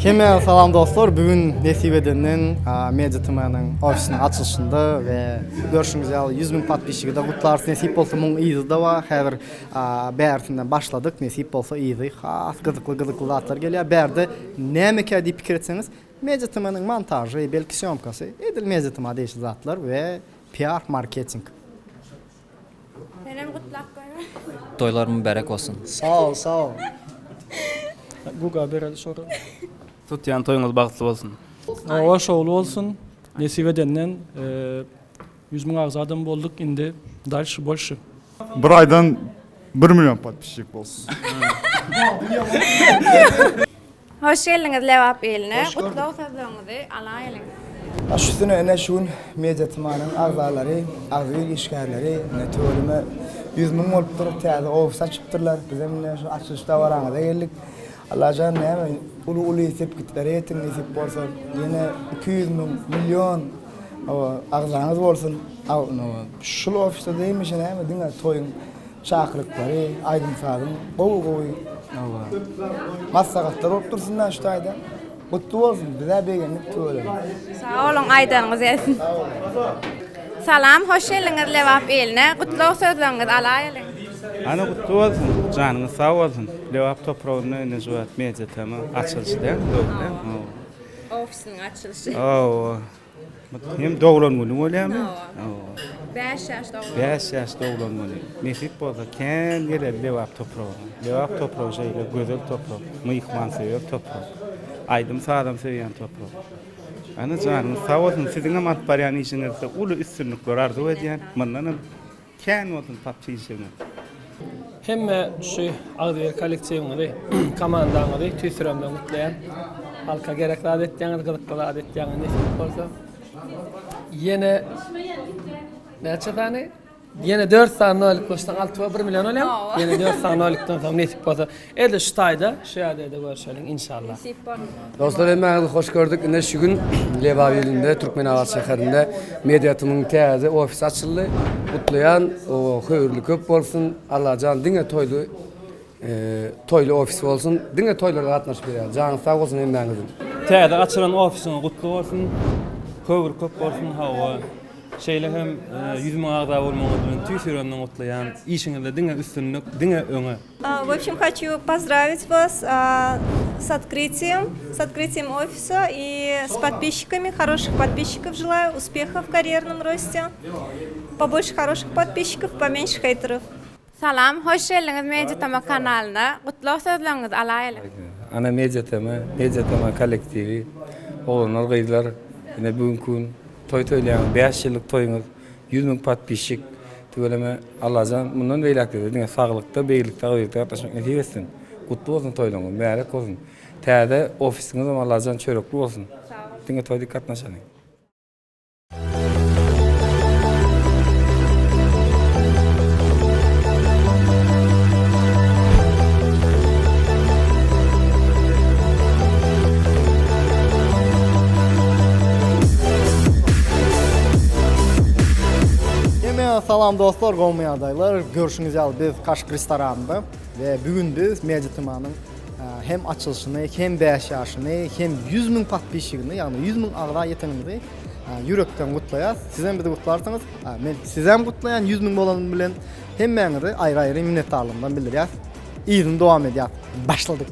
Keme salam dostlar. Bugün Nesip Eden'in Media Tıma'nın ofisinin açılışında ve görüşünüz ya 100.000 patbişigi de kutlarız. Nesip olsa bunun iyisi de var. Hazır bəyərtinden başladık. Nesip olsa iyisi. Xas gıdıklı zatlar geliyor. Bəyərde ne mekâ deyip fikir etseniz Media Tıma'nın montajı, belki syomkası edil Media Tıma değişik zatlar ve PR marketing. Benim kutlak koyma. Toylar mübarek olsun. Sağ ol. Guga bereli soru. Tutyan toyunuz bagıtlı olsun. Ova şoğlu olsun. Nesip Eden'den 100.000 ağız adam bulduk indi. Dальше больше. Bir aydan 1 milyon patpişik olsun. Hoş geldiniz Levap eline. Kutlu sözlerinizi alayalım. Aşüstüne ene şun Media Tıma'nın ağzaları, ağzı işgərləri, netölüme 100.000 olup durup teyze ofis açıptırlar. Bizim ne şu açılışta varana da geldik. Allah can ne hemen ulu isip gitleri yetin isip bolsa yine 200.000 milyon ağzanız olsun. Şul ofiste deymiş ne hemen dinle toyun çakırlıkları, aydın sağın, kovu. Masakatlar olup dursunlar şu ayda. Kutlu olsun, bize beğenip tüyelim. Sağ olun, aydanınız gelsin. Salam, hoş geldiniz Levap eline. Kutlu sözlerinizi alayalım. Ana kutlu olsun, canınız sağ olsun. Levap toprağını Nezuat Media Tımı açılışı değil mi? Ofisinin açılışı. Hem doğulan günü öyle mi? 5 yaşta oldu. 5 yaşta doğulan günü. Nesip olsa ken gelir Levap toprağı. Levap toprağı şeyle güzel toprağı. Mıyıkman seviyor toprağı. Aydım sağlam seviyen toprağı. Ana canınız sağ olsun. Sizin matbaryan işinizde ulu üstünlükler arzu ediyen. Bundan ken olsun papçı işini. Hem şu ağzı koleksiyonu komandanı tüsürümden mutlayan halka gerekli adetleriniz, gıdıklı adetleriniz nesip olsa. Yine ne tane? Yine 4 saniyelik koştan 6 1 milyon olayım. Yine 4 saniyelikten sonra nesip olsa. Elde şu tayda şu adede görüşelim inşallah. Dostlar hemen hoş gördük. Yine şu gün Levavi'linde Türkmenavat şehrinde Media Tımı'nın teyze ofis açıldı. Kutlayan o hayırlı köp olsun. Allah can dine toylu ofis olsun. Dine toylarda katnaşıp beriyor. Canı sağ olsun hemen kızım. Teyze açılan ofisine kutlu olsun. Hayırlı köp olsun hava. Şeyle hem 100.000 ağda olmalıdır. Tüysüründen kutlayan işinizde dine üstünlük, dine öne. В общем, хочу поздравить вас с открытием офиса и с подписчиками, хороших подписчиков желаю, успехов в карьерном росте, побольше хороших подписчиков, поменьше хейтеров. Salam, hoş geldiniz Media Tımı kanalına. Kutlu sözlerinizi alayalım. Ana Media Tımı kolektivi, oğlanlar kıydılar. Yine bugün toylayan 5 yıllık toyunuz, 100.000 patpişik. Tüveleme Allah'can bundan beylak dedi. Dine sağlıkta, beylikte, gıylıkta yaklaşmak nasip etsin. Kutlu olsun toylanın, mübarek olsun. Teyde ofisiniz ama Allah'can çöröklü olsun. Dine toy dikkatnaşanın. Salam dostlar, qovmaya adaylar. Görüşünüz ya biz Kaşık restoranında ve bugün biz Media Tıma'nın hem açılışını, hem 5 yaşını, hem 100.000 patpişigini, yani 100.000 ağda yetenimizi yürekten kutlayaz. Sizden bizi kutlarsanız, sizden kutlayan 100.000 bolanın bilen hem beni ayrı minnettarlığımdan bildiriyaz. İyinin devam ediyaz. Başladık.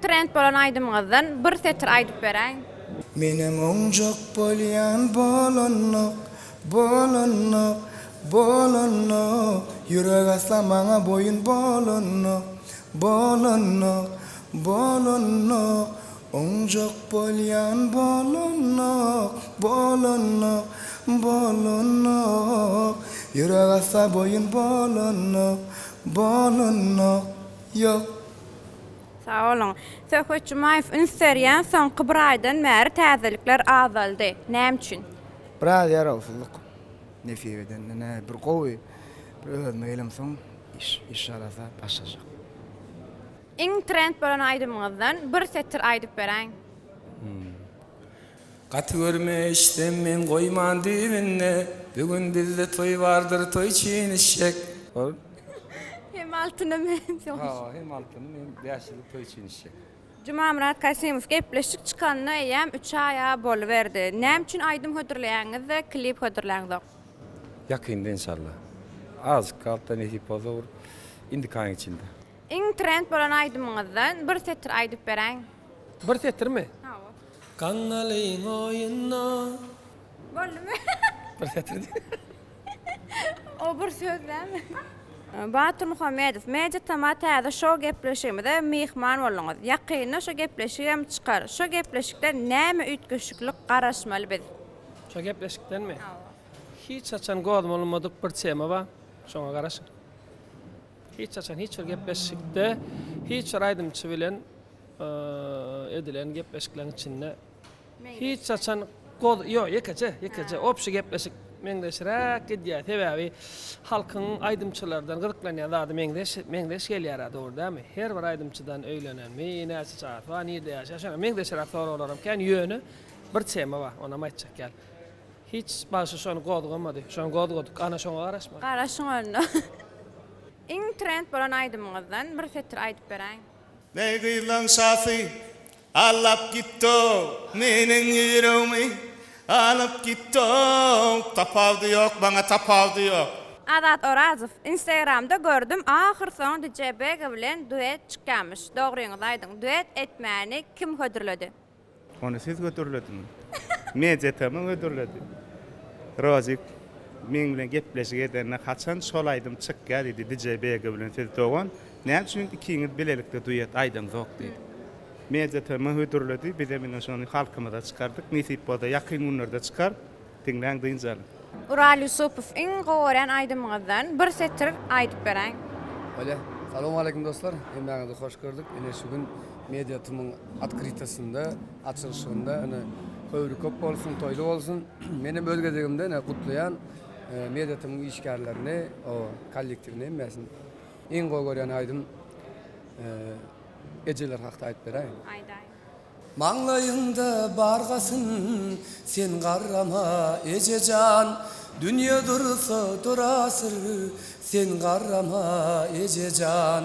Trend bolan aydımızdan bir setir aydıp berəyin. Menem oncak bolyan bolonno Yürek aslamana boyun bolonno Oncak bolyan bolonno Yürek asa boyun bolonno Yok. Sağ olun. Söhbet Cumayev ünseriyen son Kıbray'dan meri təzelikler azaldı. Näme üçün? Biraz yaralsızlık. Nesip Eden'den bir qoy, bir özüme elim son iş arasa başlayacak. Trend bolan aydımızdan bir setir aydıp berəyin. Gatı görmeşden men goýman diýinne. Bugün bizde toy bardyr, toy çiğnişek. Hem altına men. Ha, hem altını hem 5 ýyllyk toy çiğnişek. Cuma Murat Kasimov gepleşik çıkanına eýem 3 aya boluberdi. Näme üçin aýdym hödürleýäňiz we klip hödürleýäňiz? Yakında inşallah. Az kalta nesip olur. Indi kan içinde. Iň trend bolan aýdymyňyzdan bir setr aýdyp beräň. Bir tettir mi? Ha. Kannalyň oýunna. Bolmy? Bir tettir. O bir sözlämi? Batur Muhammedow, media tamatäze şo gepleşigimizde mihman bolňyz. Ýakyny şo gepleşigem çykar. Şo gepleşikde näme üýtgeşiklik garaşmaly biz? Şo gepleşikden mi? Hiç açan goýdum bolmadyk bir tema ba. Şoňa garaşyň. Hiç açan hiç bir gepleşikde hiç bir aýdymçy bilen edilen gepleşiklerin içinde hiç açan ýok ýekece opşy gepleşik meňdeşirek gidýär. Sebäbi halkyň aýdymçylardan gyrklanýan zady meňdeş gelýär dogry, her bir aýdymçydan öýlenenmi, näçe saat wa nirde ýaşaýar. Meňdeşirek soralaram kan ýöne bir tema ba, ona maýtjak gel. Hiç başy şonu goýdugmady. Şonu goýdugyk, ana şoňa garaşma. Garaşyň önüne. Iň trend bolan aýdymyňyzdan bir setr aýdyp beräň. Negilan safi alap gitto menin yüreğimi alıp gitto tapavdı yok bana tapavdı yok. Adat Orazow, Instagramda gördüm, ahir soň DJ Bega bilen duet çykýarmyş. Dogryňyzy aýdyň. Duet etmäni kim hödürledi? Onu siz götürlediniz. Media tamam götürledi. Rozik men bilen gepleşik edende haçan şol aýdym çykýar idi DJ Bega bilen siz dogan. Näme üçin ikiňiz bilelikde duet aýdym zok diýdi. Media tamam götürledi. Biz de menen şonu halkymyza çykardyk. Nisip bolsa ýakyn günlerde çykar. Dinleň diýinjal. Ural Yusupow, iň goýan aýdymyňyzdan bir setr aýdyp beräň. Öyle. Salamu aleyküm dostlar. Emmäňizde hoş gördük. Ene şu gün media tümüň atkritasynda, açylışynda ene höwrü köp bolsun, toýly bolsun. Menem özgedegimde ene gutlaýan media tümüň işgärlerini, o kollektivini emmäsin. Iň goýan aýdym ejeler hakda aýdyp beräň. Aýday. Manglayında bargasın sen garrama ejecan. Dünya dursa durasır sen garrama ejecan.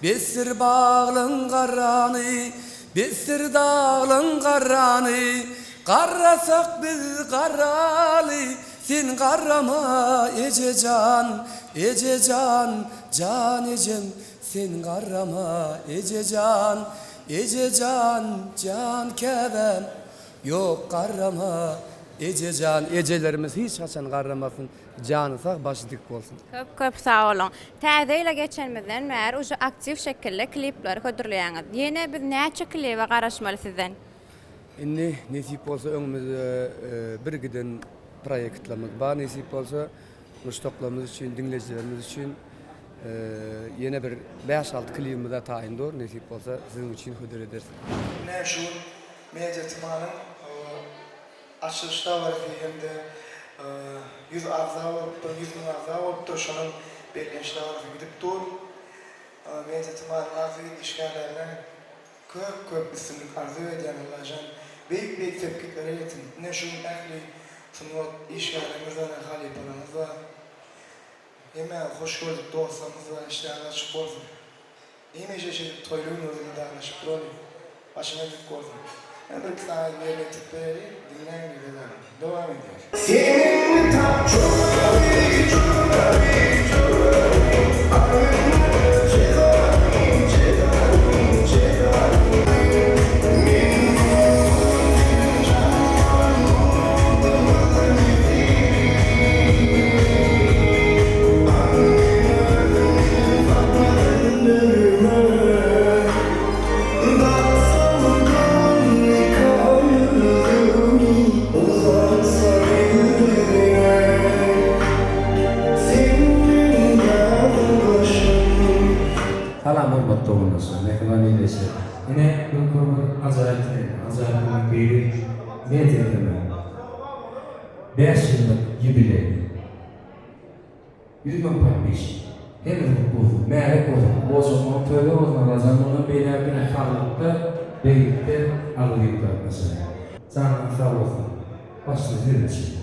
Besir bağlın garrany, besir dağlın garrany. Garrasak biz garraly sen garrama ejecan. Ejecan, can ejem sen garrama ejecan. Ejecan, can kevem, yok garrama, ejecan. Ecelerimiz hiç haçan garramasın, canısak başı dik bolsun. Köp sağ olun. Täzeyle geçenmizden mer uju aktiv şekilde klipler hödürleýäňiz. Ýene biz näçe klipe garaşmaly sizden? Indi nesip bolsa öňümizde bir giden proýektlerimiz bar. Nesip bolsa muştaklarymyz üçin, dinleyijilerimiz üçin yine bir 5-6 klibimizde taýindor. Nesip bolsa siziň üçin hödür edersin. Şu media tymanyň açylışda var diýende 100 arza bolup, 100 bin arza bolup şonuň belgençde var gidip dur. Media tymanyň arzy işgärlerine köp isimlik arzu edýän olajan beýik tepkiler ýetin. Ne şu ähli sunmat işgärlerimizden halipalarymyzda hemen hoş gördük dostlarımızla işte anlaşıp olsun. İyice toyluğun özünde anlaşıp duralım. Başına bir koydum. Ben bir kısa yerine tıklayalım, dinleyen bir devam ediyor. Senin tam çok Salam hormat doğrundasyň. Mehmani leşe. Ene bu azalyp beri media temi. 5 ýyllyk jubiley. 100 bin patbiş. Hem bu märe bolsun. Bozulma töle bolsun. Zamanla beýle halykda beýikde alyplar mesela. Sağ olun. başlayıp vermesi.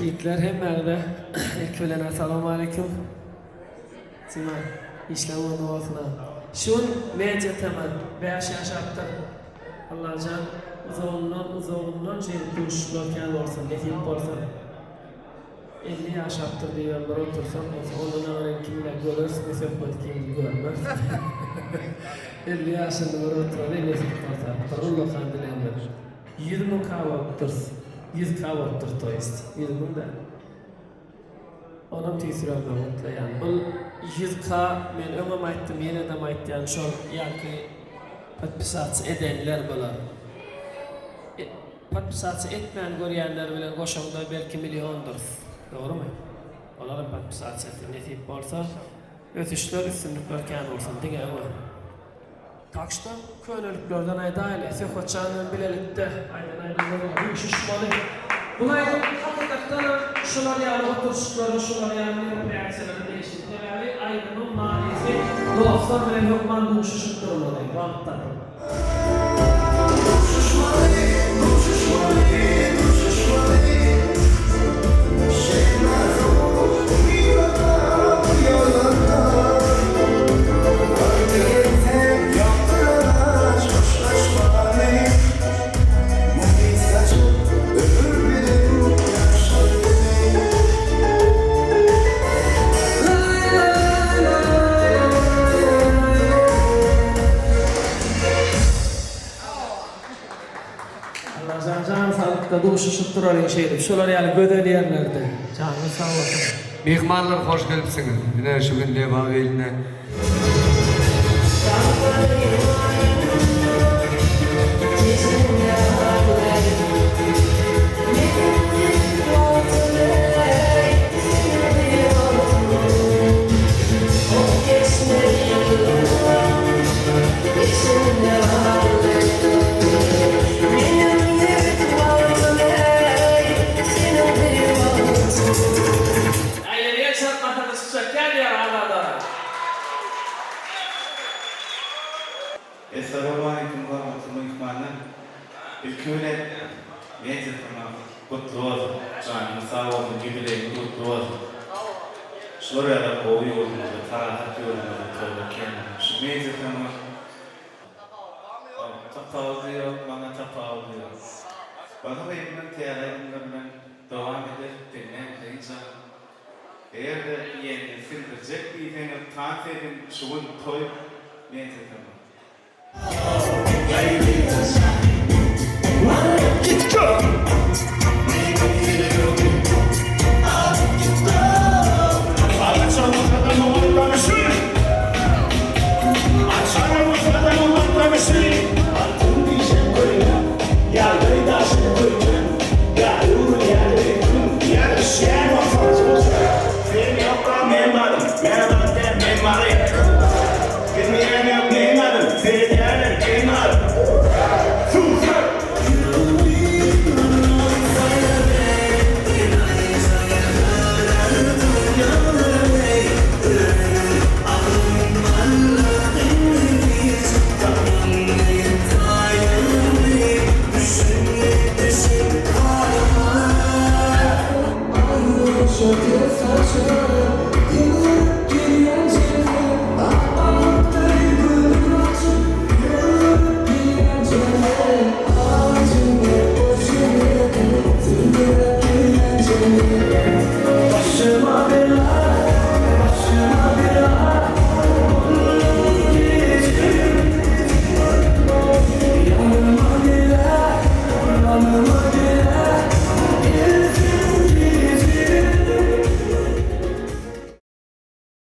Yiğitler hemmerde ilk ölen assalamu aleyküm. Sima işlem olsun. Şun medya temel 5 yaşattır. Allah'can uzağından duş blokeyen olsun, nefim olsun. 50 yaşattır diye bir otursan, ondan öğren kimle görürüz, nefim kim görmez. 50 yaşında bir oturur, nefim olsun. Parullo kandilenler. 20 kahvaltıdır. 100 kahvaltıdır to jest. 100 bunda. Onam tesiralda mutlu yani. Bu 100K men öňem aýtdym, ýene de aýtdym şol ýa-ki patpisat edenler bolar. Patpisat etmeyen görýänler bilen goşagda belki milyondur. Dogrymy? Olar patpisat etdi netip bolsa ötüşler üstünlük berken bolsun diýen bu. Takşda könüllüklerden aýdaýly, sehoçanyň bilelikde aýdan bu şişmaly. Buna hakikaten şular ýaly oturuşlary, şular ýaly reaksiýalary değişiklik ýaly aýdynyň manysy dostlar bilen hukman duşuşyp durmaly. Wagtda. Duşuşup duran şeydi. Şolar ýaly gödeliýärlerdi. Canly sağ bolsun. Mehmanlar hoş gelipsiňiz. Ine şu gün Leba eline. Esselamu aleyküm ve rahmetullahi ihmanı. İlk öyle medya tamam kutlu olsun. Canım sağ olsun, jubileyim kutlu olsun. Şuraya da koyu olmalı, tarahat olmalı, tövbeken. Şu medya tamam. Tapağı diyor, bana tapağı diyor. Bana benimle tiyarlarımdan devam eder, dinleyen insan. Eğer de yeğenini sindirecek bir tane taat edin, şuun toy medya tamam. Git go! Give me